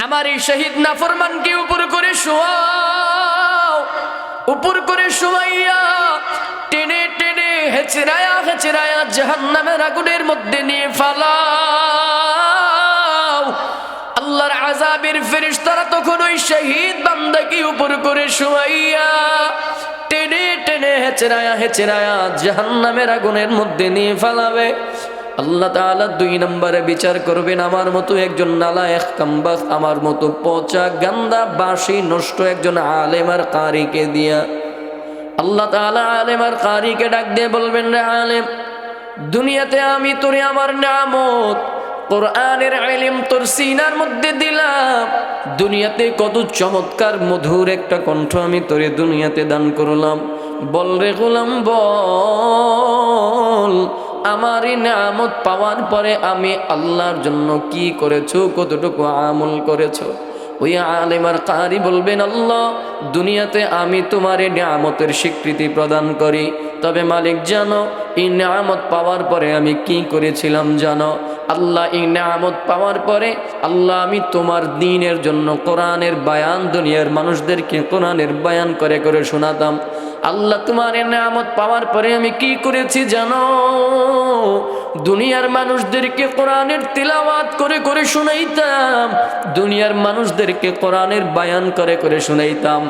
আমার এই শহীদ নাফরমানকে উপর করে শোয়াও, উপর করে শোয়াইয়া টেনে টেনে হেচড়ায়া হেচড়ায়া জাহান্নামের আগুনের মধ্যে নিয়ে ফালাও। আল্লাহর আযাবের ফেরেশতারা তখন ওই শহীদ বান্দাকে উপর করে শোয়াইয়া টেনে টেনে হেচড়ায়া হেচড়ায়া জাহান্নামের আগুনের মধ্যে নিয়ে ফালাবে। আল্লাহ তাআলা 2 নম্বরে বিচার করবেন আমার মতো একজন নালায়েক কামবাখ, আমার মতো পচা গান্দা বাসি নষ্ট একজন আলেম আর কারিকে দিয়া। আল্লাহ তাআলা আলেম আর কারিকে ডাক দিয়ে বলবেন, রে আলেম, দুনিয়াতে আমি তোরে আমার নিয়ামত কোরআনের ইলম তোর সিনার মধ্যে দিলাম, দুনিয়াতে কত চমৎকার মধুর একটা কণ্ঠ আমি তোরে দুনিয়াতে দান করলাম। বল রে গোলাম বল, আমার এই নিয়ামত পাওয়ার পরে আমি আল্লাহর জন্য কি করেছো, কতটুকু আমল করেছো? ওই আলেম আর কারি বলবেন, আল্লাহ দুনিয়াতে আমি তোমার এই নিয়ামতের স্বীকৃতি প্রদান করি, তবে মালিক জানো এই নিয়ামত পাওয়ার পরে আমি কি করেছিলাম জানো? আল্লাহ এই নিয়ামত পাওয়ার পরে আল্লাহ আমি তোমার দ্বীনের জন্য কোরআনের বায়ান দুনিয়ার মানুষদেরকে কোরআনের বায়ান করে করে শোনাতাম। আল্লাহ তোমার এই নিয়ামত পাওয়ার পরে আমি কি করেছি জানো? দুনিয়ার মানুষদেরকে কোরআনের তিলাওয়াত করে করে শুনাইতাম, দুনিয়ার মানুষদেরকে কোরআনের বায়ান করে করে শুনাইতাম।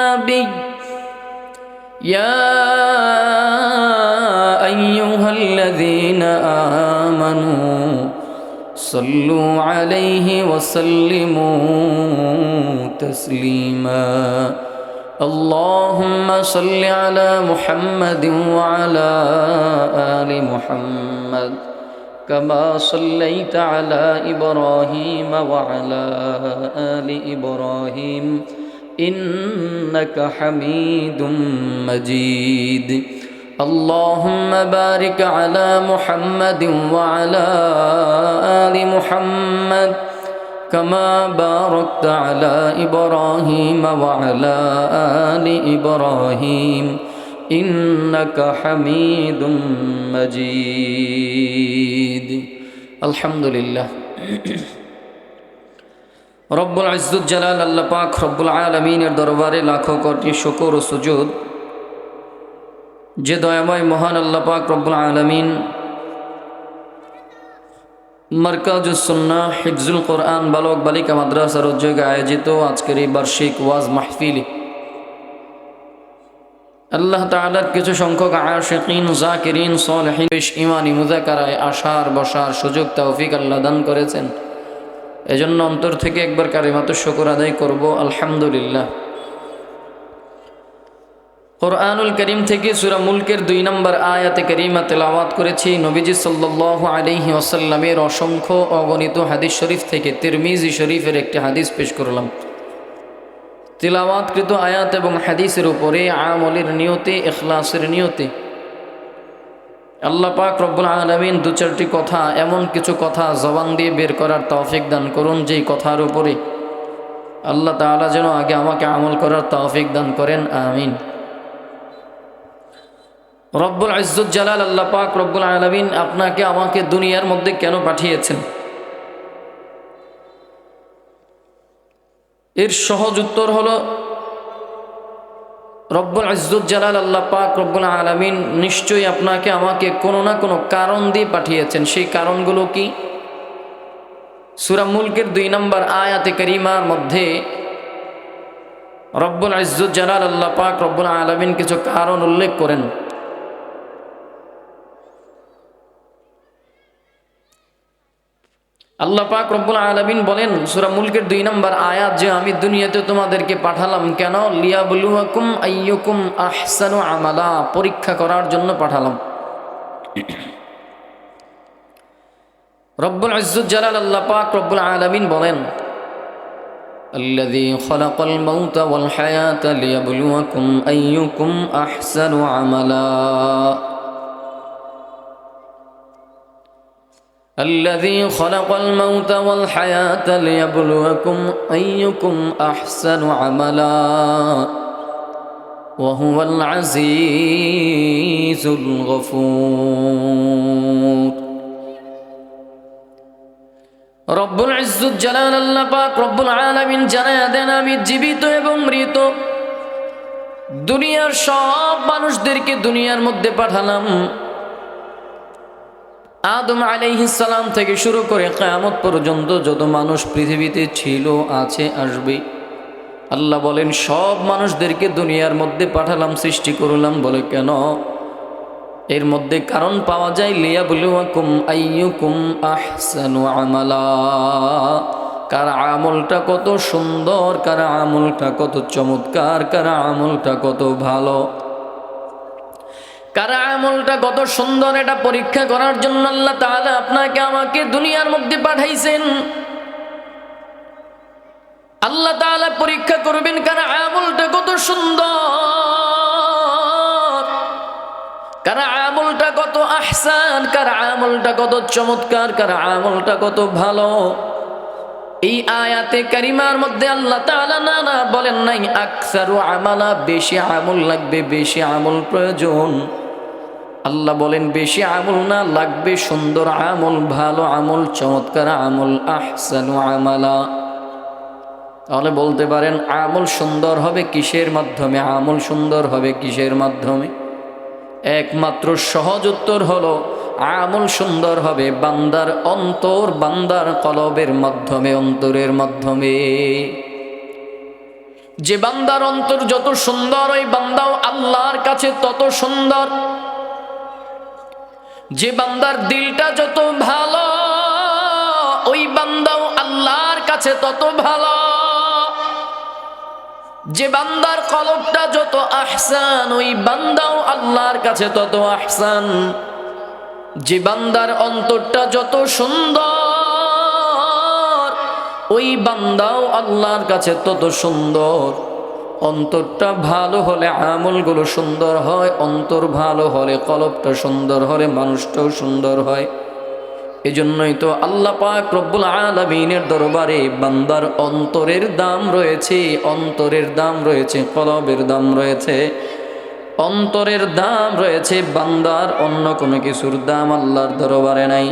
নবী ইয়া আইয়ুহাল্লাযীনা আমানু সাল্লু আলাইহি ওয়া সাল্লিমু তাসলিমা। اللهم صل على محمد وعلى آل محمد كما صليت على إبراهيم وعلى آل إبراهيم إنك حميد مجيد. اللهم بارك على محمد وعلى آل محمد كما باركت على إبراهيم وعلى آل إبراهيم إنك حميد مجيد. الحمد لله. রব্বুল ইজ্জত জালাল আল্লাহ পাক রব্বুল আলামিনের দরবারে লাখো কোটি শুকর ও সুজুদ, যে দয়াময় মহান আল্লাহ পাক রব্বুল আলামিন মারকাজুস সুন্নাহ হিফজুল কোরআন বালক বালিকা মাদ্রাসার উদ্যোগে আয়োজিত আজকের এই বার্ষিক ওয়াজ মাহফিলে আল্লাহ তাআলার কিছু সংখ্যক আশিকিন জাকিরিন সালেহিন ইমানি মুযাকারায় আসার বসার সুযোগ তৌফিক আল্লাহ দান করেছেন। এজন্য অন্তর থেকে একবার কালিমাতু শুকর আদায় করব, আলহামদুলিল্লাহ। কুরআনুল কারীম থেকে সূরা মুলকের 2 নম্বর আয়াতে কারীমা তেলাওয়াত করেছি। নবীজি সাল্লাল্লাহু আলাইহি ওয়াসাল্লামের অসংখ্য অগণিত হাদিস শরীফ থেকে তিরমিজি শরীফের একটি হাদিস পেশ করলাম। তিলাওয়াতকৃত আয়াত এবং হাদিসের উপরে আমলের নিয়তে, ইখলাসের নিয়তে আল্লাহ পাক রব্বুল আলামিন 2-4টি কথা, এমন কিছু কথা জবান দিয়ে বের করার তৌফিক দান করুন, যেই কথার উপরে আল্লাহ তাআলা যেন আগে আমাকে আমল করার তৌফিক দান করেন, আমিন। রব্বুল ইজ্জত জালাল আল্লাহ পাক রব্বুল আলামিন আপনাকে আমাকে দুনিয়ার মধ্যে কেন পাঠিয়েছেন? এর সহজ উত্তর হলো, রব্বুল ইজ্জত জালাল আল্লাহ পাক রব্বুল আলামিন নিশ্চয়ই আপনাকে আমাকে কোনো না কোনো কারণ দিয়ে পাঠিয়েছেন। সেই কারণগুলো কি? সূরা মুলকের 2 নম্বর আয়াতে কারীমার মধ্যে রব্বুল ইজ্জত জালাল আল্লাহ পাক রব্বুল আলামিন কিছু কারণ উল্লেখ করেন। আল্লাহ পাক রব্বুল আলামিন বলেন সূরা মুলকের 2 নম্বর আয়াত, যে আমি দুনিয়াতে তোমাদেরকে পাঠালাম কেন? লিয়াবলুয়াকুম আইয়ুকুম আহসানু আমালা, পরীক্ষা করার জন্য পাঠালাম। রব্বুল ইজ্জত জালাল আল্লাহ পাক রব্বুল আলামিন বলেন, আল্লাযী খালাকাল মাউতা ওয়াল হায়াতা লিয়াবলুয়াকুম আইয়ুকুম আহসানু আমালা। الذي خلق الموت والحياة ليبلوكم أيكم أحسن عملا وهو العزيز الغفور. রব্বুল ইজ্জত জালাল আল্লাহ পাক রব্বুল আলামিন জানায়া দেন, আমি জীবিত এবং মৃত দুনিয়ার সব মানুষদেরকে দুনিয়ার মধ্যে পাঠালাম। আদম আলাইহিস সালাম থেকে শুরু করে কিয়ামত পর্যন্ত যত মানুষ পৃথিবীতে ছিল, আছে, আসবে, আল্লাহ বলেন সব মানুষদেরকে দুনিয়ার মধ্যে পাঠালাম, সৃষ্টি করলাম। বলে কেন? এর মধ্যে কারণ পাওয়া যায়, লিয়াবলুয়াকুম আইয়ুকুম আহসানু আমালা, কার আমলটা কত সুন্দর, কার আমলটা কত চমৎকার, কার আমলটা কত ভালো, কার আমলটা কত সুন্দর, এটা পরীক্ষা করার জন্য আল্লাহ তাআলা আপনাকে আমাকে দুনিয়ার মধ্যে পাঠাইছেন। আল্লাহ তাআলা পরীক্ষা করবেন কার আমলটা কত সুন্দর, কার আমলটা কত আহসান, কার আমলটা কত চমৎকার, কার আমলটা কত ভালো। এই আয়াতে কারিমার মধ্যে আল্লাহ তাআলা না বলেন নাই আকসারু আমালা, বেশি আমল লাগবে, বেশি আমল প্রয়োজন। আল্লাহ বলেন বেশি আমল না, লাগবে সুন্দর আমল, ভালো আমল, চমৎকার আমল, আহসানু আমালা। তাহলে বলতে পারেন আমল সুন্দর হবে কিসের মাধ্যমে? আমল সুন্দর হবে কিসের মাধ্যমে? একমাত্র সহজ উত্তর হলো আমল সুন্দর হবে বান্দার অন্তর, বান্দার কলবের মাধ্যমে, অন্তরের মাধ্যমে। যে বান্দার অন্তর যত সুন্দর, ওই বান্দাও আল্লাহর কাছে তত সুন্দর। যে বান্দার দিলটা যত ভালো, ওই বান্দাও আল্লাহর কাছে তত ভালো। যে বান্দার কলবটা যত আহসান, ওই বান্দাও আল্লাহর কাছে তত আহসান। যে বান্দার অন্তরটা যত সুন্দর, ওই বান্দাও আল্লাহর কাছে তত সুন্দর। অন্তরটা ভালো হলে আমলগুলো সুন্দর হয়, অন্তর ভালো হলে, কলবটা সুন্দর হলে মানুষটাও সুন্দর হয়। এজন্যই তো আল্লাহ পাক রব্বুল আলামিনের দরবারে বান্দার অন্তরের দাম রয়েছে, অন্তরের দাম রয়েছে, কলবের দাম রয়েছে, অন্তরের দাম রয়েছে। বান্দার অন্য কোনো কিছুর দাম আল্লাহর দরবারে নাই।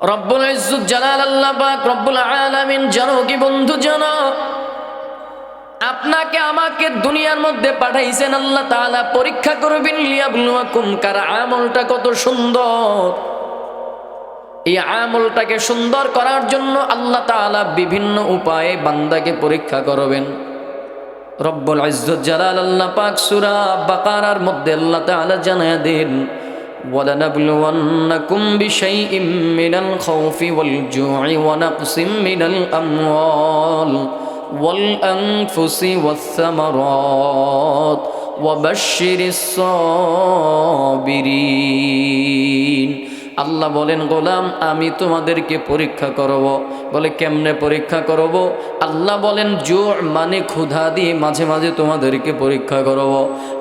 রব্বুল ইজ্জত জালাল আল্লাহ পাক রব্বুল আলামিন জানো কি বন্ধু, জানো আপনাকে আমাকে দুনিয়ার মধ্যে পাঠাইছেন আল্লাহ তাআলা পরীক্ষা করবেন, লিয়াবলুয়াকুম, কার আমলটা কত সুন্দর। এই আমলটাকে সুন্দর করার জন্য আল্লাহ তাআলা বিভিন্ন উপায়ে বান্দাকে পরীক্ষা করবেন। রব্বুল ইজ্জত জালাল আল্লাহ পাক সূরা বাকারার মধ্যে আল্লাহ তাআলা জানায়া দেন, ওয়ালানাবলুওয়ান্নাকুম বিশাইইম মিনাল খাউফি ওয়াল জু'i ওয়া নাকসিম মিনাল আমওয়াল والأنفس والثمرات وبشر الصابرين। আল্লাহ বলেন গোলাম আমি তোমাদেরকে পরীক্ষা করব। বলে কেমনে পরীক্ষা করব? আল্লাহ বলেন জু মানে ক্ষুধা দিয়ে মাঝে মাঝে তোমাদেরকে পরীক্ষা করব।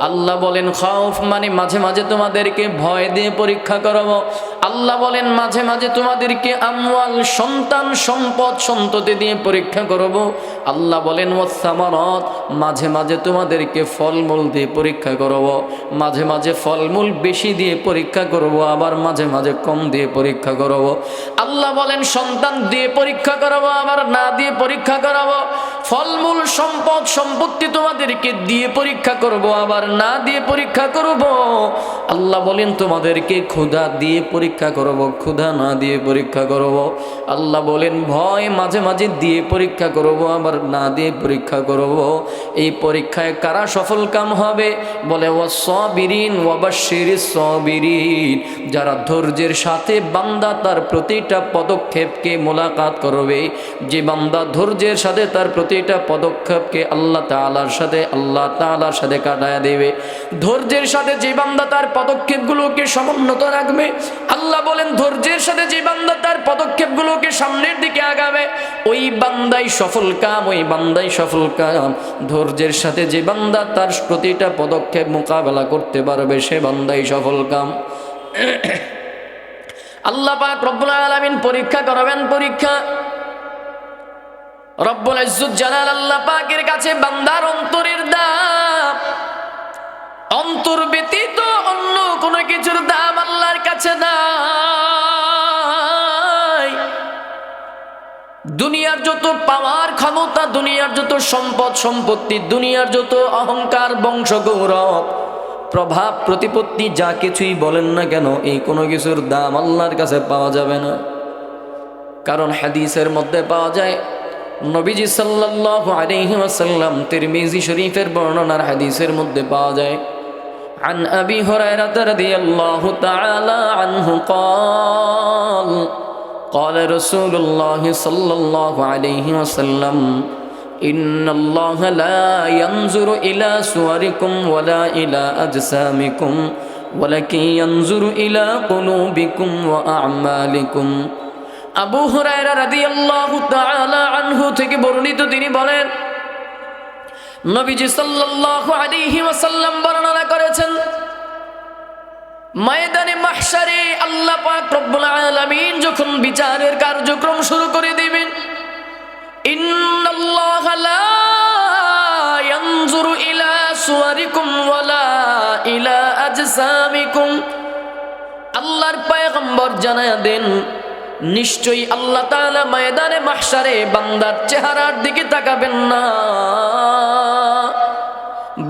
আল্লাহ বলেন খাউফ মানে মাঝে মাঝে তোমাদেরকে ভয় দিয়ে পরীক্ষা করব। আল্লাহ বলেন মাঝে মাঝে তোমাদেরকে আমওয়াল, সন্তান, সম্পদ, সন্ততি দিয়ে পরীক্ষা করব। আল্লাহ বলেন ওয়াসসামারাত, মাঝে মাঝে তোমাদেরকে ফলমূল দিয়ে পরীক্ষা করব। মাঝে মাঝে ফলমূল বেশি দিয়ে পরীক্ষা করব, আবার মাঝে মাঝে কম দিয়ে পরীক্ষা করব। আল্লাহ বলেন সন্তান দিয়ে পরীক্ষা করব, আবার না দিয়ে পরীক্ষা করব। ফলমূল, সম্পদ, সম্পত্তি তোমাদেরকে দিয়ে পরীক্ষা করব, আবার না দিয়ে পরীক্ষা করব। আল্লাহ বলেন তোমাদেরকে ক্ষুধা দিয়ে পরীক্ষা করব, ক্ষুধা না দিয়ে পরীক্ষা করব। আল্লাহ বলেন ভয় মাঝে মাঝে দিয়ে পরীক্ষা করব, আবার না দিয়ে পরীক্ষা করব। এই পরীক্ষায় কারা সফল কাম হবে? বলে ওয়াসসাবিরিন ওয়াবাশশিরিস সাবিরিন, যারা ধৈর্যের সাথে বান্দা তার প্রতিটা পদক্ষেপকে মোলাকাত করবে। যে বান্দা ধৈর্যের সাথে তার প্রতিটা পদক্ষেপকে আল্লাহ তাআলার সাথে কাটায় দেবে। ধৈর্যের সাথে যে বান্দা তার পদক্ষেপগুলোকে সমুন্নত রাখবে, আল্লাহ বলেন ধৈর্যের সাথে যে বান্দা তার পদক্ষেপগুলোকে সামনের দিকে আগাবে, ওই বান্দাই সফল কাম, ওই বান্দাই সফল কাম। ধৈর্যের সাথে যে বান্দা তার প্রতিটা পদক্ষেপ মোকাবেলা করতে পারবে, সে বান্দাই সফল কাম। আল্লাহ পাক রব্বুল আলামিন পরীক্ষা করবেন, পরীক্ষা। রব্বুল ইজ্জত জালাল আল্লাহ পাকের কাছে বান্দার অন্তরের দাম, অন্তর ব্যতীত অন্য কোনো কিছুর দাম আল্লাহর কাছে দাম। দুনিয়ার যত পাওয়ার ক্ষমতা, দুনিয়ার যত সম্পদ সম্পত্তি, দুনিয়ার যত অহংকার বংশ গৌরব প্রভাব প্রতিপত্তি যা কিছুই বলেন না কেন, এই কোনো কিছুর দাম আল্লাহর কাছে পাওয়া যাবে না। কারণ হাদিসের মধ্যে পাওয়া যায়, নবীজি সাল্লাল্লাহু আলাইহি ওয়াসাল্লাম তিরমিজি শরীফের বর্ণনার হাদিসের মধ্যে পাওয়া যায়, عن أبي هريرة رضي الله تعالى عنه قال قال رسول الله صلى الله عليه وسلم إن الله لا ينظر إلى صوركم ولا إلى أجسامكم ولكن ينظر إلى قلوبكم وأعمالكم। আবু হুরায়রা রাদিয়াল্লাহু তাআলা আনহু থেকে বর্ণিত, তিনি বলেন নবীজি সাল্লাল্লাহু আলাইহি ওয়াসাল্লাম বর্ণনা করেছেন, ময়দানে মাহশারে আল্লাহ পাক রব্বুল আলামিন যখন বিচারের কার্যক্রম শুরু করে দিবেন, ইন্নাল্লাহা লা ইয়ানজুরু ইলা সুওয়ারিকুম ওয়ালা ইলা আজসামিকুম। আল্লাহর পয়গম্বর জানায়া দেন, নিশ্চয়ই আল্লাহ তাআলা ময়দানে মাহশারে বান্দার চেহারার দিকে তাকাবেন না,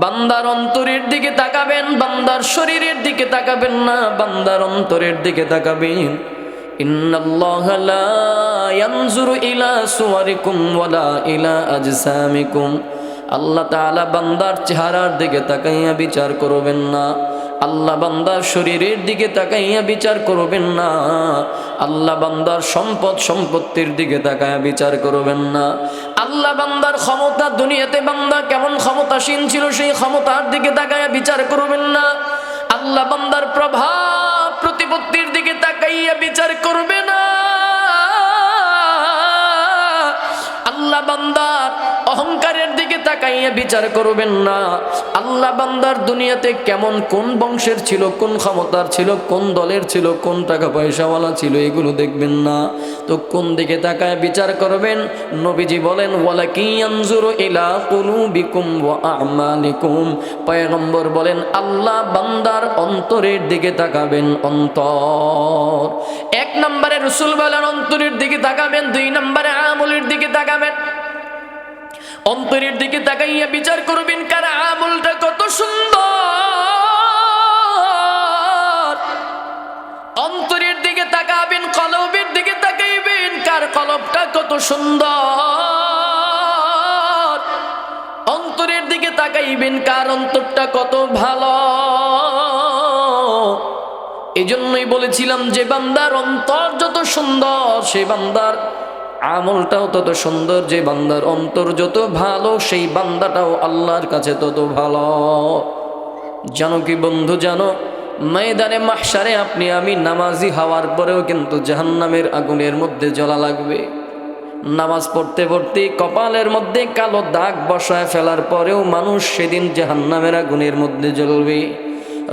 বান্দার অন্তরের দিকে তাকাবেন, বান্দার শরীরের দিকে তাকাবেন না, বান্দার অন্তরের দিকে তাকাবেন। ইন্নাল্লাহা লা ইয়ানজুরু ইলা সুওয়ারিকুম ওয়ালা ইলা আজসামিকুম। আল্লাহ তাআলা বান্দার চেহারার দিকে তাকাইয়া বিচার করবেন না, আল্লাহ বান্দার শরীরের দিকে তাকাইয়া বিচার করবেন না, আল্লাহ বান্দার সম্পদ সম্পত্তির দিকে তাকাইয়া বিচার করবেন না, আল্লাহ বান্দার ক্ষমতা, দুনিয়াতে বান্দা কেমন ক্ষমতাসীন ছিল সেই ক্ষমতার দিকে তাকাইয়া বিচার করবেন না, আল্লাহ বান্দার প্রভাব প্রতিপত্তির দিকে তাকাইয়া বিচার করবে না, আল্লাহ বান্দার অহংকারের দিকে তাকাইয়া বিচার করবেন না, আল্লাহ বান্দার দুনিয়াতে কেমন কোন বংশের ছিল, কোন ক্ষমতার ছিল, কোন দলের ছিল, কোন টাকা পয়সাওয়ালা ছিল, এগুলো দেখবেন না। তো কোন দিকে তাকায় বিচার করবেন? নবীজি বলেন, ওয়ালাকিন ইয়ানজুরু ইলা কুলুবিকুম ওয়া আমালিকুম। পয়গম্বর বলেন, আল্লাহ বান্দার অন্তরের দিকে তাকাবেন। অন্তর এক নম্বরে রাসূল বলেন অন্তরের দিকে তাকাবেন, দুই নম্বরে আমলের দিকে তাকাবেন। অন্তরের দিকে তাকাইয়া বিচার করবেন কার আমলটা কত সুন্দর, অন্তরের দিকে তাকাবেন, কলবের দিকে তাকাইবেন কার কলবটা কত সুন্দর, অন্তরের দিকে তাকাইবেন কার অন্তরটা কত ভালো। এজন্যই বলেছিলাম যে বান্দার অন্তর যত সুন্দর সেই বান্দার আমলটাও তত সুন্দর, যে বান্দার অন্তর যত ভালো সেই বান্দাটাও আল্লাহর কাছে তত ভালো। জানো কি বন্ধু, জানো ময়দানে মাহশারে আপনি আমি নামাজি হওয়ার পরেও কিন্তু জাহান্নামের আগুনের মধ্যে জ্বলা লাগবে। নামাজ পড়তে পড়তে কপালের মধ্যে কালো দাগ বসায় ফেলার পরেও মানুষ সেদিন জাহান্নামের আগুনের মধ্যে জ্বলবে।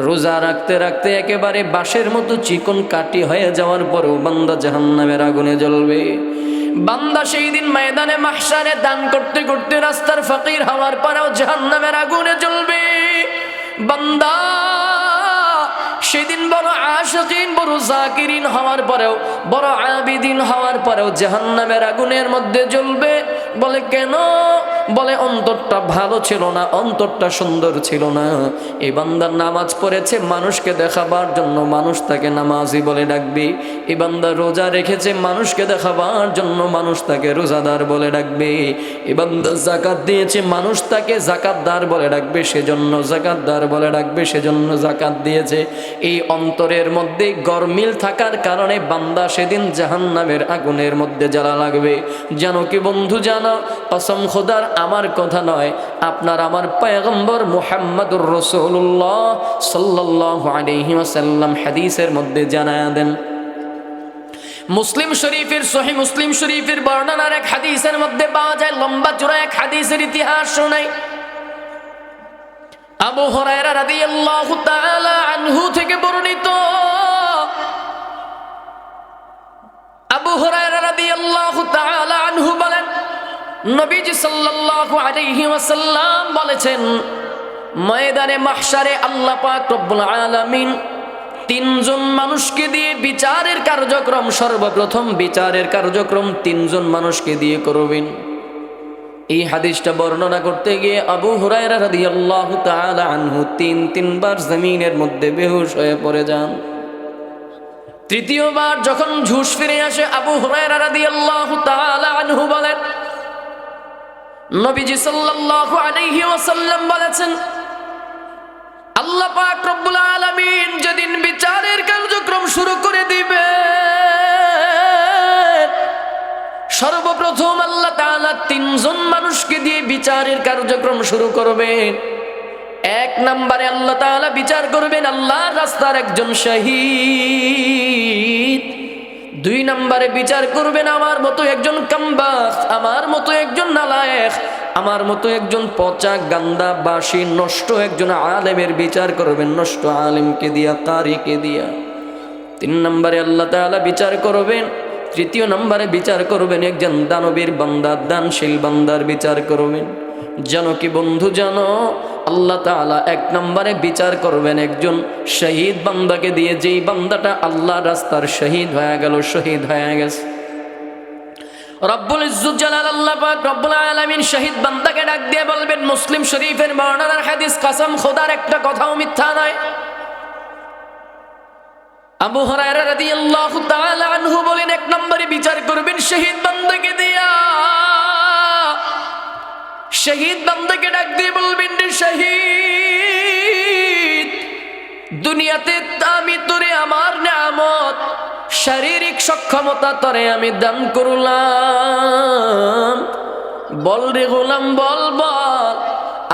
রোজা রাখতে রাখতে একেবারে বাঁশের মতো চিকন কাটি হয়ে যাওয়ার পরেও বান্দা জাহান্নামের আগুনে জ্বলবে। বান্দা সেই দিন ময়দানে মাহশারে দান করতে করতে রাস্তার ফকির হওয়ার পরেও জাহান্নামের আগুনে জ্বলবে। বান্দা সেদিন বড় আশিকিন, বড় জাকিরিন হওয়ার পরেও, বড় আবিদিন হওয়ার পরেও জাহান্নামের আগুনের মধ্যে জ্বলবে। বলে কেন? বলে অন্তরটা ভালো ছিল না, অন্তরটা সুন্দর ছিল না। এই বান্দা নামাজ পড়েছে মানুষকে দেখাবার জন্য, মানুষ তাকে নামাজি বলে ডাকবে। এই বান্দা রোজা রেখেছে মানুষকে দেখাবার জন্য, মানুষ তাকে রোজাদার বলে ডাকবে। এই বান্দা যাকাত দিয়েছে মানুষ তাকে যাকাতদার বলে ডাকবে, সেজন্য যাকাতদার বলে ডাকবে, সেজন্য যাকাত দিয়েছে। এই অন্তরের মধ্যে গরমিল থাকার কারণে বান্দা সেদিন জাহান্নামের আগুনের মধ্যে জ্বালা লাগবে। জানো কি বন্ধু, জানো কসম খোদার, আমার কথা নয়, আপনার আমার পয়গম্বর মুহাম্মদুর রাসূলুল্লাহ সাল্লাল্লাহু আলাইহি ওয়াসাল্লাম হাদিসের মধ্যে জানায়া দেন। মুসলিম শরীফের, সহিহ মুসলিম শরীফের বর্ণনার এক হাদিসের মধ্যে পাওয়া যায়, লম্বা চূড়া এক হাদিসের ইতিহাস শোনাই। আবু হুরায়রা রাদিয়াল্লাহু তাআলা আনহু থেকে বর্ণিত, আবু হুরায়রা রাদিয়াল্লাহু তাআলা আনহু বলেন, নবীজি সাল্লাল্লাহু আলাইহি ওয়াসাল্লাম বলেছেন, ময়দানে মাহশারে আল্লাহ পাক রব্বুল আলামিন তিনজন মানুষকে দিয়ে বিচারের কার্যক্রম, সর্বপ্রথম বিচারের কার্যক্রম তিনজন মানুষকে দিয়ে করবেন। এই হাদিসটা বর্ণনা করতে গিয়ে আবু হুরায়রা রাদিয়াল্লাহু তাআলা আনহু তিনবার জমিনের মধ্যে বেহুশ হয়ে পড়ে যান। তৃতীয়বার যখন হুঁশ ফিরে আসে, আবু হুরায়রা রাদিয়াল্লাহু তাআলা আনহু বলেন, নবীজি সাল্লাল্লাহু আলাইহি ওয়াসাল্লাম বলেছেন, আল্লাহ পাক রব্বুল আলামিন যেদিন বিচারের কার্যক্রম শুরু করে দিবে, সর্বপ্রথম আল্লাহ তাআলা তিনজন মানুষকে দিয়ে বিচারের কার্যক্রম শুরু করবেন। এক নম্বরে আল্লাহ তাআলা বিচার করবেন আল্লাহর রাস্তার একজন শহীদ। দুই নম্বরে বিচার করবেন আমার মতো একজন কামবাখ, আমার মতো একজন নালায়েক, আমার মতো একজন পচা গান্দা বাসি নষ্ট একজন আলেমের বিচার করবেন, নষ্ট আলেমকে দিয়া, কারিকে দিয়া। তিন নম্বরে আল্লাহ তাআলা বিচার করবেন, তৃতীয় নম্বরে বিচার করবেন একজন দানবীর বান্দা, দানশীল বান্দার বিচার করবেন। জানো কি বন্ধু, জানো আল্লাহ তাআলা এক নম্বরে বিচার করবেন একজন শহীদ বান্দাকে দিয়ে, যেই বান্দাটা আল্লাহ রাস্তার শহীদ হয়ে গেল, শহীদ হয়ে গেছে। রব্বুল ইজ্জত জালাল আল্লাহ পাক রব্বুল আলামিন শহীদ বান্দাকে ডাক দিয়ে বলবেন, মুসলিম শরীফের বর্ণনার হাদিস, কসম খোদার একটা কথাও মিথ্যা নয়। আবু হুরায়রা রাদিয়াল্লাহু তাআলা আনহু বলেন, এক নম্বরে বিচার করবেন শহীদ বান্দাকে দিয়া। শহীদ বান্দাকে ডাক দিয়ে বলবেন, রে শহীদ, দুনিয়াতে আমি তোরে আমার নিয়ামত, শারীরিক সক্ষমতা তোরে আমি দান করলাম, বল রে গোলাম, বল বল,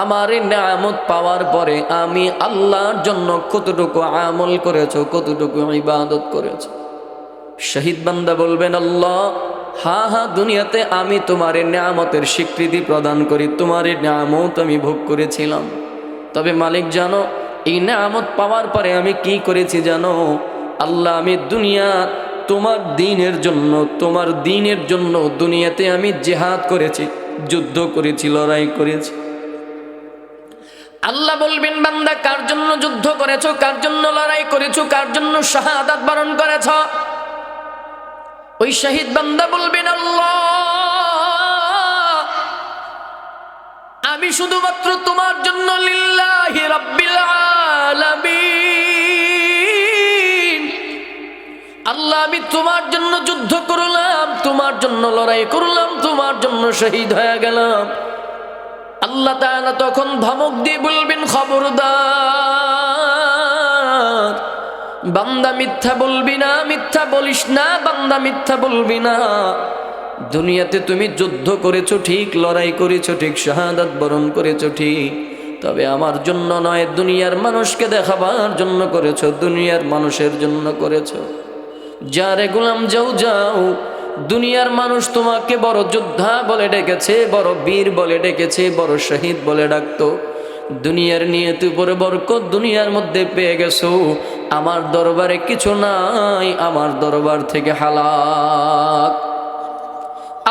আমার এই নিয়ামত পাওয়ার পরে আমি আল্লাহর জন্য কতটুকু আমল করেছো, কতটুকু ইবাদত করেছো। শহীদ বান্দা বলবেন, আল্লাহ, হা হা, দুনিয়াতে আমি তোমার এই নিয়ামতের স্বীকৃতি প্রদান করি, তোমার এই নিয়ামত আমি ভোগ করেছিলাম। তবে মালিক জানো, এই নিয়ামত পাওয়ার পরে আমি কি করেছি জানো? আল্লাহ, আমি দুনিয়া তোমার দ্বীনের জন্য, তোমার দ্বীনের জন্য দুনিয়াতে আমি জিহাদ করেছি, যুদ্ধ করেছি, লড়াই করেছি। আল্লাহ বলবেন, বান্দা, কার জন্য যুদ্ধ করেছো, কার জন্য লড়াই করেছো, কার জন্য শাহাদাত বরণ করেছো? ওই শহীদ বান্দা বলবেন, আল্লাহ, আমি শুধুমাত্র তোমার জন্য, লিল্লাহি রাব্বিল আলামিন, আল্লাহ, আমি তোমার জন্য যুদ্ধ করলাম, তোমার জন্য লড়াই করলাম, তোমার জন্য শহীদ হয়ে গেলাম। আল্লাহ তাআলা তখন ধমক দিয়ে বলবেন, খবরদার, বান্দা মিথ্যা বলবি না, মিথ্যা বলিস না, বান্দা মিথ্যা বলবি না। দুনিয়াতে তুমি যুদ্ধ করেছো ঠিক, লড়াই করেছো ঠিক, শাহাদাত বরণ করেছো ঠিক, তবে আমার জন্য নয়, দুনিয়ার মানুষকে দেখাবার জন্য করেছো, দুনিয়ার মানুষের জন্য করেছো। যারে গোলাম, যাও যাও, দুনিয়ার মানুষ তোমাকে বড় যোদ্ধা বলে ডেকেছে, বড় বীর বলে ডেকেছে, বড় শহীদ বলে ডাকতো। দুনিয়ার নিয়ত উপরে বরকত দুনিয়ার মধ্যে পেয়ে গেছো, আমার দরবারে কিছু নাই, আমার দরবার থেকে হালাক।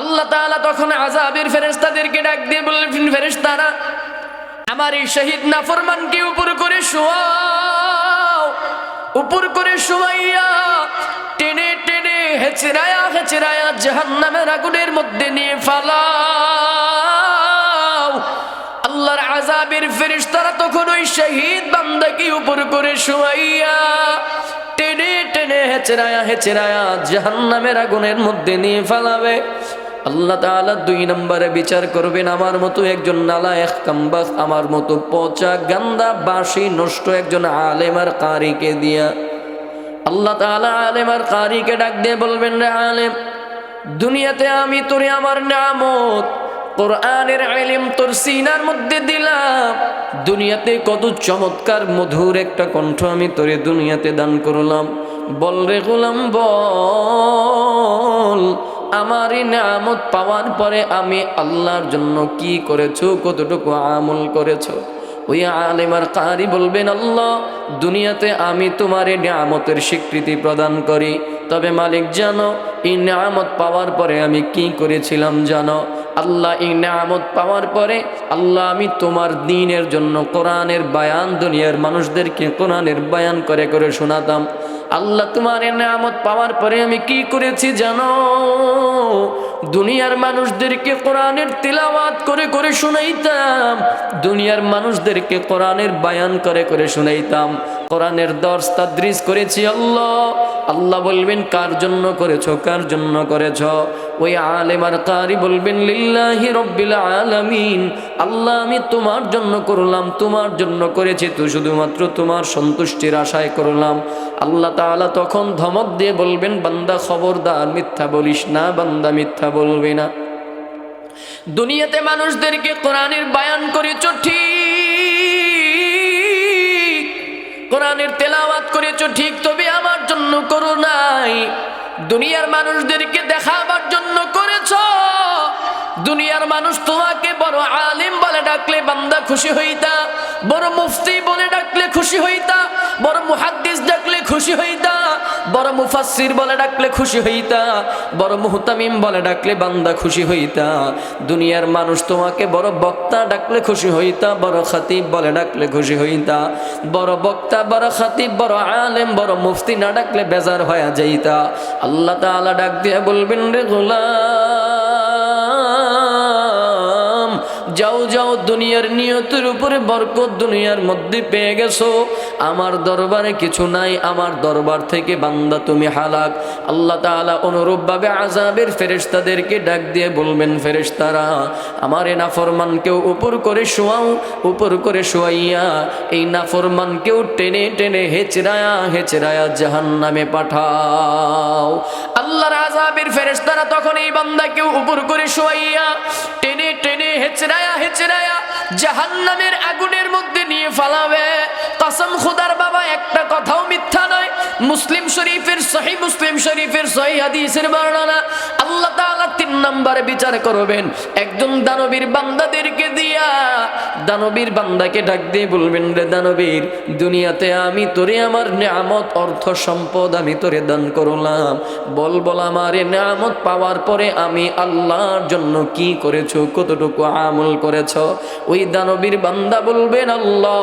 আল্লাহ তাআলা তখন আযাবের ফেরেশতাদেরকে ডাক দিয়ে বললেন, ফেরেশতারা, আমার এই শহীদ নাফরমানকে উপর করে শোয়াও, উপর করে শোয়াইয়া টেনে টেনে হেচড়ায়া হেচড়ায়া জাহান্নামের আগুনের মধ্যে নিয়ে ফালাও। আল্লাহর আযাবের ফেরেশতারা তখন ওই শহীদ বান্দাকে উপর করে শোয়াইয়া টেনে টেনে হেচড়ায়া হেচড়ায়া জাহান্নামের আগুনের মধ্যে নিয়ে ফালাবে। আল্লাহ তাআলা দুই নম্বরে বিচার করবেন আমার মতো একজন নালায়েক কামবাখ, আমার মতো পচা গান্দা বাসি নষ্ট একজন আলেম আর কারিকে দিয়া। আল্লাহ তাআলা আলেম আর কারিকে ডাক দিয়ে বলবেন, রে আলেম, দুনিয়াতে আমি তোরে আমার নিয়ামত কোরআনের ইলম তোর সিনার মধ্যে দিলাম, দুনিয়াতে কত চমৎকার মধুর একটা কণ্ঠ আমি তোরে দুনিয়াতে দান করলাম, বল রে গোলাম, বল, আমার এই নিয়ামত পাওয়ার পরে আমি আল্লাহর জন্য কি করেছো, কতটুকু আমল করেছো? ওই আলেম আর কারি বলবেন, আল্লাহ, দুনিয়াতে আমি তোমার এই নিয়ামতের স্বীকৃতি প্রদান করি, তবে মালিক জানো, এই নিয়ামত পাওয়ার পরে আমি কি করেছিলাম জানো? আল্লাহ এই নিয়ামত পাওয়ার পরে আল্লাহ আমি তোমার দ্বীনের জন্য কোরআনের বায়ান দুনিয়ার মানুষদেরকে কোরআনের বায়ান করে করে শোনাতাম। আল্লাহ তোমার এই নিয়ামত পাওয়ার পরে আমি কি করেছি জানো? দুনিয়ার মানুষদেরকে কোরআনের তিলাওয়াত করে করে শোনাইতাম, দুনিয়ার মানুষদেরকে কোরআনের বায়ান করে করে শোনাইতাম, কোরআনের দর্স তাদরিস করেছি। আল্লাহ আল্লাহ বলবেন কার জন্য করেছো, কার জন্য করেছো? ওই আলেম আর কারি বলবেন লিল্লাহি রাব্বিল আলামিন, আল্লাহ আমি তোমার জন্য করলাম, তোমার জন্য করেছি, তো শুধুমাত্র তোমার সন্তুষ্টির আশায় করলাম। আল্লাহ তাআলা তখন ধমক দিয়ে বলবেন বান্দা খবরদার মিথ্যা বলিস না, বান্দা মিথ্যা বলবে না। দুনিয়াতে মানুষদেরকে কোরআনের বায়ান করেছো ঠিক, কোরআনের তেলাওয়াত করেছো ঠিক, তবে আমার জন্য করো নাই। দুনিয়ার মানুষদেরকে দেখাবার জন্য করেছো। দুনিয়ার মানুষ তোমাকে বড় আলিম বলে ডাকলে বান্দা খুশি হইতা, বড় মুফতি বলে ডাকলে খুশি হইতা, বড় মুহাদ্দিস ডাকলে খুশি হইতা, বড় মুফাসসির বলে ডাকলে খুশি হইতা, বড় মুহতামিম বলে ডাকলে বান্দা খুশি হইতা। দুনিয়ার মানুষ তোমাকে বড় বক্তা ডাকলে খুশি হইতা, বড় খতিব বলে ডাকলে খুশি হইতা। বড় বক্তা, বড় খতিব, বড় আলেম, বড় মুফতি না ডাকলে বেজার হয়ে যাইতা। আল্লাহ তাআলা ডাক দিয়ে বলবেন রে গোলাম, যাও যাও, দুনিয়ার নিয়তের উপরে বরকত দুনিয়ার মধ্যে পেয়ে গেছো, আমার দরবারে কিছু নাই, আমার দরবার থেকে বান্দা তুমি হালাক। আল্লাহ তাআলা অনুরূপভাবে আযাবের ফেরেশতাদেরকে ডাক দিয়ে বলবেন ফেরেশতারা আমার এই নাফরমানকেও উপর করে শোয়াও, উপর করে শোয়াইয়া এই নাফরমানকেও টেনে টেনে হেচড়ায়া হেচড়ায়া জাহান্নামে পাঠাও। আল্লাহর আযাবের ফেরেশতারা তখন এই বান্দাকেও উপর করে শোয়াইয়া টেনে টেনে হেচড়ায়া হেচড়ায়া জাহান্নামের আগুনের মধ্যে নিয়ে ফালাবে। কসম খুদার বাবা, একটা কথাও মিথ্যা নয়। মুসলিম শরীফের সহিহ মুসলিম শরীফের সহিহ হাদিসের বর্ণনা, আল্লাহ তাআলা 3 নম্বরে বিচার করবেন একজন দানবীর বান্দাদেরকে দিয়া। দানবীর বান্দাকে ডাক দিয়ে বলবেন রে দানবীর, দুনিয়াতে আমি তোরে আমার নিয়ামত অর্থ সম্পদ আমি তোরে দান করলাম, বল বল আমার এই নিয়ামত পাওয়ার পরে আমি আল্লাহর জন্য কি করেছো, কতটুকু আমল করেছো? ওই দানবীর বান্দা বলবেন আল্লাহ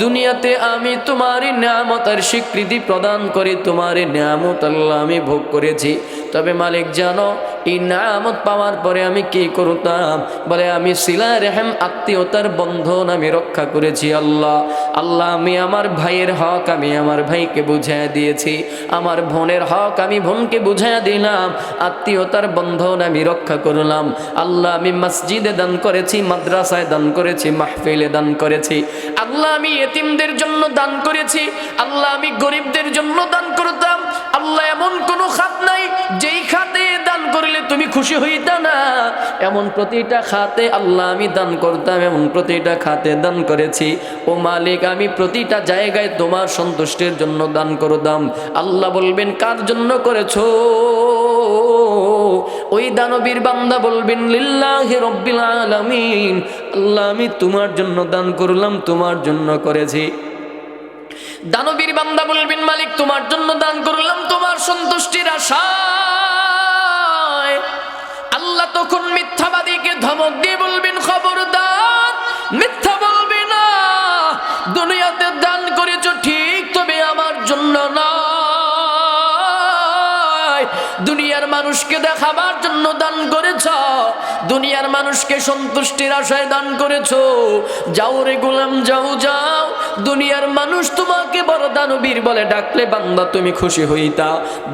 দুনিয়াতে আমি তোমারই নিয়ামতের স্বীকৃতি প্রদান করি, তোমারই নিয়ামত আল্লাহ আমি ভোগ করেছি, তবে মালিক জানো এই নিয়ামত পাওয়ার পরে আমি কি করতাম? বলে আমি সিলা রেহম আত্মীয়তার বন্ধন আমি রক্ষা করেছি। আল্লাহ আল্লাহ আমি আমার ভাইয়ের হক আমি আমার ভাইকে বুঝাইয়া দিয়েছি, আমার বোনের হক আমি বোনকে বুঝাইয়া দিলাম, আত্মীয়তার বন্ধন আমি রক্ষা করলাম। আল্লাহ আমি মসজিদে দান করেছি, মাদ্রাসায় দান করেছি, মাহফিলে দান করেছি। আল্লাহ আমি এতিমদের জন্য দান করেছি। আল্লাহ আমি গরিবদের জন্য দান করতাম। আল্লাহ এমন কোনো খাত নাই যেই খাতে দান করলে তুমি খুশি হইতা না, এমন প্রতিটা খাতে আল্লাহ আমি দান করতাম, এমন প্রতিটা খাতে দান করেছি। ও মালিক আমি প্রতিটা জায়গায় তোমার সন্তুষ্টির জন্য দান করতাম। আল্লাহ বলবেন কার জন্য করেছো? ওই দানবীর বান্দা বলবেন লিল্লাহি রাব্বিল আলামিন, আল্লাহ আমি তোমার জন্য দান করলাম, তোমার জন্য করেছি। দানবীর বান্দা বলবেন মালিক তোমার জন্য দান করলাম তোমার সন্তুষ্টির আশায়। আল্লাহ তখন মিথ্যাবাদীকে ধমক দিয়ে বলবেন খবরদার মিথ্যা বলবে না, দুনিয়াতে দান করেছো ঠিক, তবে আমার জন্য না, দুনিয়ার মানুষকে দেখাবার জন্য দান করেছ, দুনিয়ার মানুষকে সন্তুষ্টির আশায় দান করেছো। যাও রে গোলাম যাও যাও, দুনিয়ার মানুষ তোমাকে বড় দানবীর বলে ডাকলে বান্দা তুমি খুশি হইতা,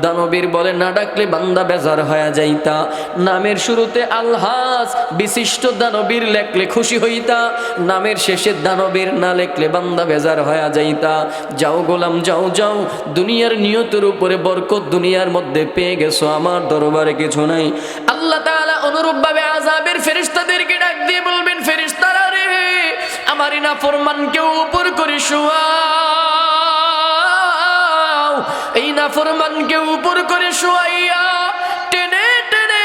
দানবীর বলে না ডাকলে বান্দা বেজার হয়ে যাইতা। নামের শুরুতে আলহাজ বিশিষ্ট দানবীর লেখলে খুশি হইতা, নামের শেষে দানবীর না লেখলে বান্দা বেজার হয়ে যাইতা। যাও গোলাম যাও যাও, দুনিয়ার নিয়তের উপরে বরকত দুনিয়ার মধ্যে পেয়ে গেছো, আমার দরবারে কিছু নাই। আল্লাহ তাআলা অনুরূপভাবে আযাবের ফেরেশতাদেরকে ডাক দিয়ে বলবেন ফেরেশতারা রে আমার নাফরমানকে উপর করে শোয়াও, এই নাফরমানকে উপর করে শোয়াইয়া টেনে টেনে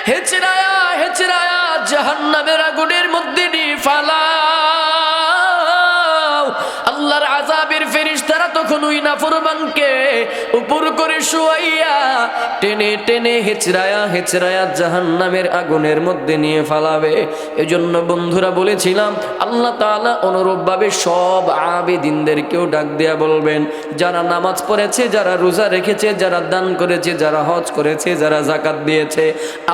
হেচড়ায়া হেচড়ায়া জাহান্নামের আগুনের মধ্যে নিয়ে ফালাও। আল্লাহর আযাবের ফেরেশতারা তখন ওই নাফরমানকে উপর করে শোয়াইয়া টেনে টেনে হেচড়ায়া হেচড়ায়া জাহান্নামের আগুনের মধ্যে নিয়ে ফালাবে। এজন্য বন্ধুরা বলেছিলাম আল্লাহ তাআলা অনুরূপভাবে সব আবেদিনদেরকেও ডাক দেয়া বলবেন, যারা নামাজ পড়েছে, যারা রোজা রেখেছে, যারা দান করেছে, যারা হজ করেছে, যারা যাকাত দিয়েছে,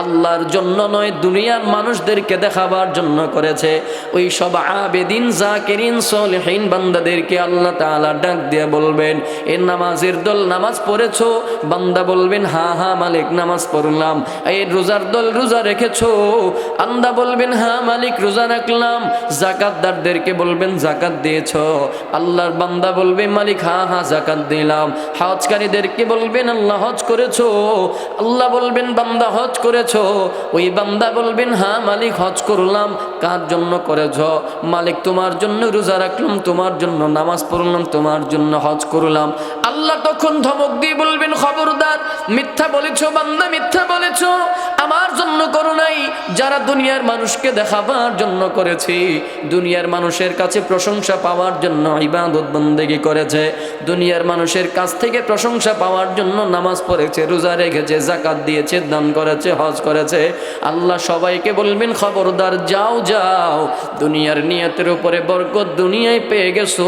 আল্লাহর জন্য নয় দুনিয়ার মানুষদেরকে দেখাবার জন্য করেছে, ওই সব আবেদিন জাকিরিন সলিহিন বান্দাদেরকে আল্লাহ তাআলা ডাক দিয়ে বলবেন, এ নামাজের দল নামাজ পড়েছো? বান্দা বলবেন হ্যাঁ হ্যাঁ মালিক নামাজ পড়লাম। এই রোজার দল রোজা রেখেছো? বান্দা বলবেন হ্যাঁ মালিক রোজা রাখলাম। যাকাতদারদেরকে বলবেন যাকাত দিয়েছো? আল্লাহর বান্দা বলবে মালিক হ্যাঁ হ্যাঁ যাকাত দিলাম। হজকারীদেরকে বলবেন আল্লাহ হজ করেছো? আল্লাহ বলবেন বান্দা হজ করেছো? ওই বান্দা বলবেন হ্যাঁ মালিক হজ করলাম। কার জন্য করেছো? মালিক তোমার জন্য রোজা রাখলাম, তোমার জন্য নামাজ পড়লাম, তোমার জন্য হজ করলাম। আল্লাহ তখন ধমক দিয়ে বলবেন খবরদার, মিথ্যা বলেছো বান্দা, মিথ্যা বলেছো। আমার জন্য করো নাই, যারা দুনিয়ার মানুষকে দেখাবার জন্য করেছি, দুনিয়ার মানুষের কাছে প্রশংসা পাওয়ার জন্য ইবাদত বন্দেগী করেছে, দুনিয়ার মানুষের কাছ থেকে প্রশংসা পাওয়ার জন্য নামাজ পড়েছে, রোজা রেখেছে, যাকাত দিয়েছে, দান করেছে, হজ করেছে। আল্লাহ সবাইকে বলবেন খবরদার যাও যাও, দুনিয়ার নিয়তের উপরে বরকত দুনিয়ায় পেয়ে গেছো,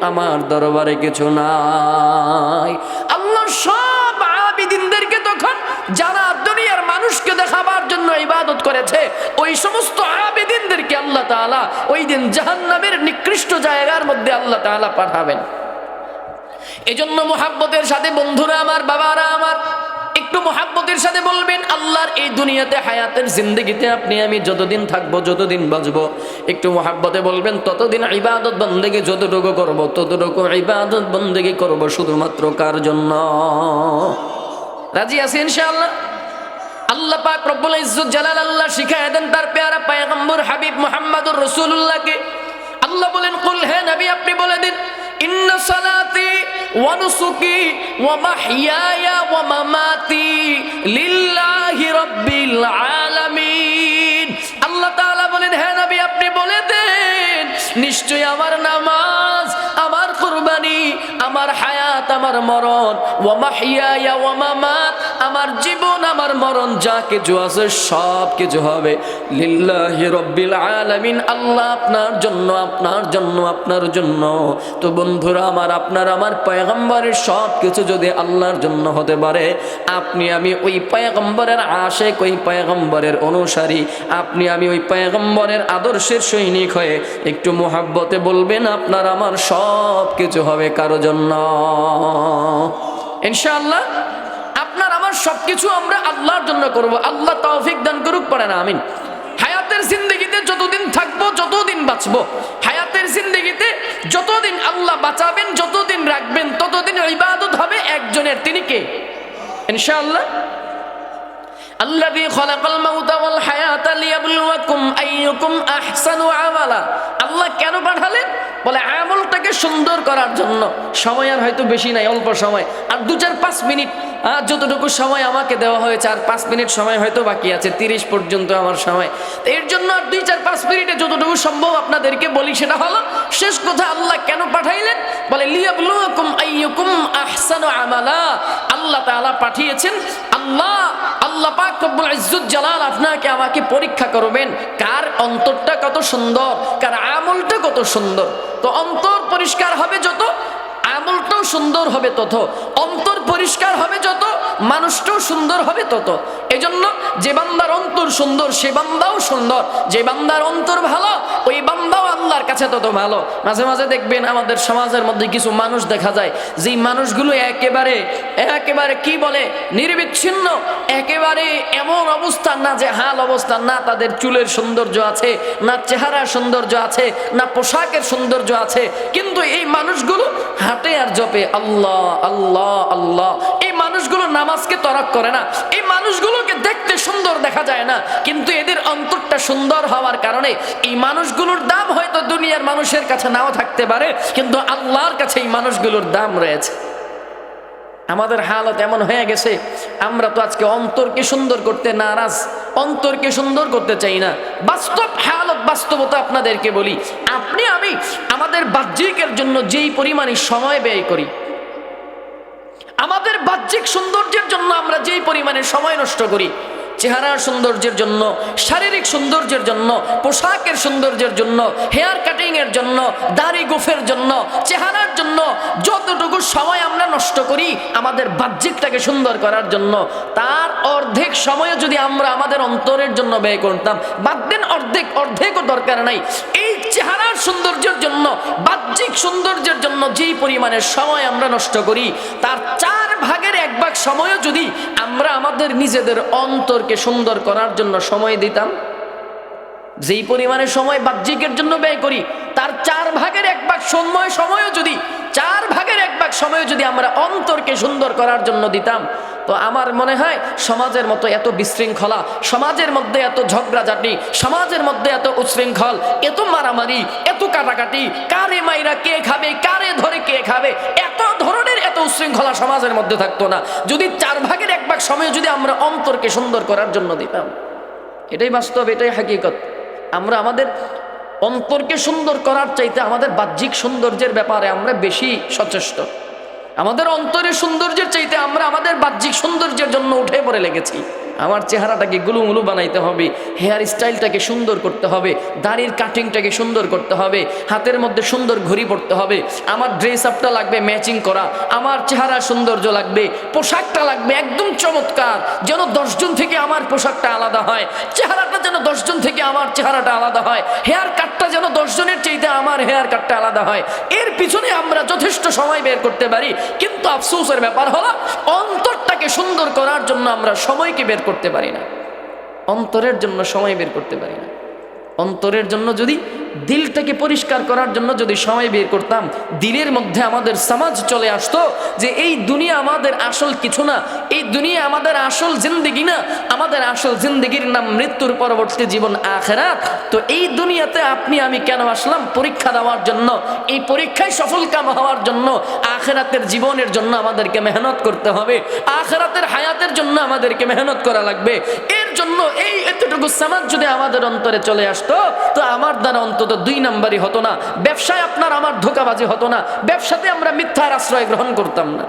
আমার দরবারে কিছু নাই। আল্লাহ সব আবিদিনদেরকে তখন যারা দুনিয়ার মানুষকে দেখাবার জন্য ইবাদত করেছে, ওই সমস্ত আবিদিনদেরকে আল্লাহ তাআলা ওই দিন জাহান্নামের নিকৃষ্ট জায়গার মধ্যে আল্লাহ তাআলা পাঠাবেন। এজন্য মুহাব্বতের সাথে বন্ধুরা আমার, বাবারা আমার, একটু মুহাব্বতের সাথে বলবেন আল্লাহর এই দুনিয়াতে হায়াতের জিন্দেগিতে আপনি আমি যতদিন থাকবো, যতদিন বাঁচবো, একটু মুহাব্বতে বলবেন ততদিন ইবাদত বন্দেগী যতটুকু করবো ততটুকু ইবাদত বন্দেগী করবো শুধুমাত্র কার জন্য? রাজি আছেন ইনশাআল্লাহ? আল্লাহ পাক রব্বুল ইজ্জত জালাল আল্লাহ শিখায় দেন তার পেয়ারা পয়গম্বর হাবিব মুহাম্মদুর রাসূলুল্লাহকে। আল্লাহ বলেন কুল, হে নবী আপনি বলে দিন, ইন্না সালাতি ওয়া নুসুকি ওয়া মাহইয়ায়া ওয়া মামাতি লিল্লাহি রাব্বিল আলামিন। আল্লাহ তাআলা বলেন হে নবী আপনি বলে দেন, নিশ্চয়ই আমার নামাজ, আমার কুরবানি, আমার হায়াত, আমার মরণ, ওয়া মাহইয়ায়া ওয়া মামাত, আমার জীবন, আমার মরণ, যা কিছু আছে সব কিছু হবে লিল্লাহি রাব্বিল আলামিন, আল্লাহ আপনার জন্য, আপনার জন্য, আপনার জন্য। তো বন্ধুরা আমার, আপনার আমার পয়গম্বরের সব কিছু যদি আল্লাহর জন্য হতে পারে, আপনি আমি ওই পয়গম্বরের আশিক, ওই পয়গম্বরের অনুসারী, আপনি আমি ওই পয়গম্বরের আদর্শের সৈনিক হয়ে একটু মুহাব্বতে বলবেন আপনার আমার সব কিছু হবে কারো জন্য ইনশাআল্লাহ। আপনার আমার সবকিছু আমরা আল্লাহর জন্য করব। আল্লাহ তৌফিক দান করুক, পড়ে না আমিন। হায়াতের জিন্দেগিতে যতদিন থাকবো, যতদিন বাঁচবো, হায়াতের জিন্দেগিতে যতদিন আল্লাহ বাঁচাবেন, যতদিন রাখবেন, ততদিন ইবাদত হবে একজনের, তিনি কে? ইনশাআল্লাহ। আল্লাযী খালাকাল মাউতা ওয়াল হায়াতা লিয়াবলুয়াকুম আইয়ুকুম আহসানু আমালা। আল্লাহ কেন পাঠালেন? বলে আমলটাকে সুন্দর করার জন্য। সময় আর হয়তো বেশি নাই, অল্প সময়, আর 2-4-5 মিনিট, যতটুকু সময় আমাকে দেওয়া হয়েছে, আর 5 মিনিট সময় হয়তো বাকি আছে, 30 পর্যন্ত আমার সময়। এর জন্য আর 2-4-5 মিনিটে যতটুকু সম্ভব আপনাদেরকে বলি সেটা হলো শেষ কথা। আল্লাহ কেন পাঠাইলেন? বলে লিয়াবলুয়াকুম আইয়ুকুম আহসানু আমালা। আল্লাহ তাআলা পাঠিয়েছেন, আল্লাহ পাক রব্বুল ইজ্জত জালাল আপনাকে আমাকে পরীক্ষা করবেন, কার অন্তরটা কত সুন্দর, কার আমলটা কত সুন্দর। তো অন্তর পরিষ্কার হবে যত, আমলটাও সুন্দর হবে তত, অন্তর পরিষ্কার হবে যত, মানুষটাও সুন্দর হবে তত। এজন্য যে বান্দার অন্তর সুন্দর সে বান্দাও সুন্দর, যে বান্দার অন্তর ভালো ওই বান্দাও আল্লাহর কাছে তত ভালো। মাঝে মাঝে দেখবেন আমাদের সমাজের মধ্যে কিছু মানুষ দেখা যায়, যেই মানুষগুলো একেবারে কি বলে নির্বিচ্ছিন্ন, একেবারে এমন অবস্থা না যে হাল অবস্থা, না তাদের চুলের সৌন্দর্য আছে, না চেহারার সৌন্দর্য আছে, না পোশাকের সৌন্দর্য আছে, কিন্তু এই মানুষগুলো হাঁটে আর জপে আল্লাহ আল্লাহ আল্লাহ। এই মানুষগুলো নামাজকে তরক করে না, এই মানুষগুলোকে দেখতে সুন্দর দেখা যায় না, কিন্তু এদের অন্তরটা সুন্দর হওয়ার কারণে এই মানুষগুলোর দাম হয়তো দুনিয়ার মানুষের কাছে নাও থাকতে পারে, কিন্তু আল্লাহর কাছে এই মানুষগুলোর দাম রয়েছে। আমাদের হালত এমন হয়ে গেছে, আমরা তো আজকে অন্তরকে সুন্দর করতে নারাজ, অন্তরকে সুন্দর করতে চাই না। বাস্তব হালত, বাস্তবতা আপনাদেরকে বলি, আপনি আমি আমাদের বাহ্যিকের জন্য যেই পরিমাণে সময় ব্যয় করি, আমাদের বাহ্যিক সৌন্দর্যের জন্য আমরা যে পরিমাণে সময় নষ্ট করি চেহারার সৌন্দর্যের জন্য, শারীরিক সৌন্দর্যের জন্য, পোশাকের সৌন্দর্যের জন্য, হেয়ার কাটিংয়ের জন্য, দাড়ি গোফের জন্য, চেহারার জন্য যতটুকু সময় আমরা নষ্ট করি আমাদের বাহ্যিকটাকে সুন্দর করার জন্য, তার অর্ধেক সময় যদি আমরা আমাদের অন্তরের জন্য ব্যয় করতাম, বাদ দেন অর্ধেকও দরকার নাই, এই চেহারার সৌন্দর্যের জন্য, বাহ্যিক সৌন্দর্যের জন্য যেই পরিমাণের সময় আমরা নষ্ট করি তার 1/4 সময়ও যদি আমরা আমাদের নিজেদের অন্তরকে সুন্দর করার জন্য সময় দিতাম, যেই পরিমাণে সময় বাহ্যিকের জন্য ব্যয় করি তার 1/4 সময়ও যদি 1/4 সময় যদি আমরা অন্তরকে সুন্দর করার জন্য দিতাম, তো আমার মনে হয় সমাজের মতো এত বিশৃঙ্খলা, সমাজের মধ্যে এত ঝগড়াঝাটি, সমাজের মধ্যে এত উচ্ছৃঙ্খল, এত মারামারি, এত কাটাকাটি, কারে মাইরা কে খাবে, কারে ধরে কে খাবে, এত ধরনের এত উচ্ছৃঙ্খলা সমাজের মধ্যে থাকতো না যদি 1/4 সময় যদি আমরা অন্তরকে সুন্দর করার জন্য দিতাম। এটাই বাস্তব, এটাই হাকিকত। আমরা আমাদের অন্তরকে সুন্দর করার চাইতে আমাদের বাহ্যিক সৌন্দর্যের ব্যাপারে আমরা বেশি সচেষ্ট। আমাদের অন্তরের সৌন্দর্যের চাইতে আমরা আমাদের বাহ্যিক সৌন্দর্যের জন্য উঠে পড়ে লেগেছি। আমার চেহারাটাকে গুলুমুলু বানাইতে হবে, হেয়ার স্টাইলটাকে সুন্দর করতে হবে, দাড়ির কাটিংটাকে সুন্দর করতে হবে, হাতের মধ্যে সুন্দর ঘড়ি পড়তে হবে, আমার ড্রেস আপটা লাগবে ম্যাচিং করা, আমার চেহারা সৌন্দর্য লাগবে, পোশাকটা লাগবে একদম চমৎকার, যেন 10 জন থেকে আমার পোশাকটা আলাদা হয়, চেহারাটা যেন 10 জন থেকে আমার চেহারাটা আলাদা হয়, হেয়ার কাটটা যেন 10 জনের চাইতে আমার হেয়ার কাটটা আলাদা হয়। এর পিছনে আমরা যথেষ্ট সময় বের করতে পারি, কিন্তু আফসোসের ব্যাপার হলো অন্তরটাকে সুন্দর করার জন্য আমরা সময়কে বের করতে পারি না, অন্তরের জন্য সময় বের করতে পারি না। অন্তরের জন্য যদি দিলটাকে পরিষ্কার করার জন্য যদি সময় বের করতাম, দিলের মধ্যে আমাদের সমাজ চলে আসতো যে এই দুনিয়া আমাদের আসল কিছু না, এই দুনিয়া আমাদের আসল জিন্দেগি না, আমাদের আসল জিন্দেগির নাম মৃত্যুর পরবর্তী জীবন আখিরাত। তো এই দুনিয়াতে আপনি আমি কেন আসলাম? পরীক্ষা দেওয়ার জন্য, এই পরীক্ষায় সফলকাম হওয়ার জন্য, আখিরাতের জীবনের জন্য আমাদেরকে মেহনত করতে হবে, আখিরাতের হায়াতের জন্য আমাদেরকে মেহনত করা লাগবে। এর জন্য এই এতটুকু সমাজ যদি আমাদের অন্তরে চলে আসতো, তো আমার দ্বারা অন্তত 2 নাম্বারই হতো না, ব্যবসায় আপনার আমার ধোঁকাবাজি হতো না, ব্যবসাতে আমরা মিথ্যার আশ্রয় গ্রহণ করতাম না।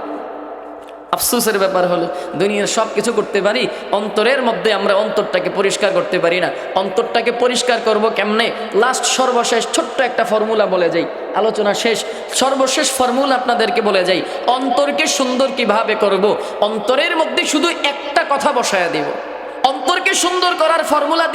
আফসোসের ব্যাপার হলো দুনিয়ার সব কিছু করতে পারি, অন্তরের মধ্যে আমরা অন্তরটাকে পরিষ্কার করতে পারি না। অন্তরটাকে পরিষ্কার করব কেমনে? লাস্ট সর্বশেষ ছোট্ট একটা ফর্মুলা বলে যাই, আলোচনা শেষ, সর্বশেষ ফর্মুলা আপনাদেরকে বলে যাই। অন্তরকে সুন্দর কিভাবে করব? অন্তরের মধ্যে শুধু একটা কথা বসায়া দিব, অন্তরকে সুন্দর করার ফর্মুলা।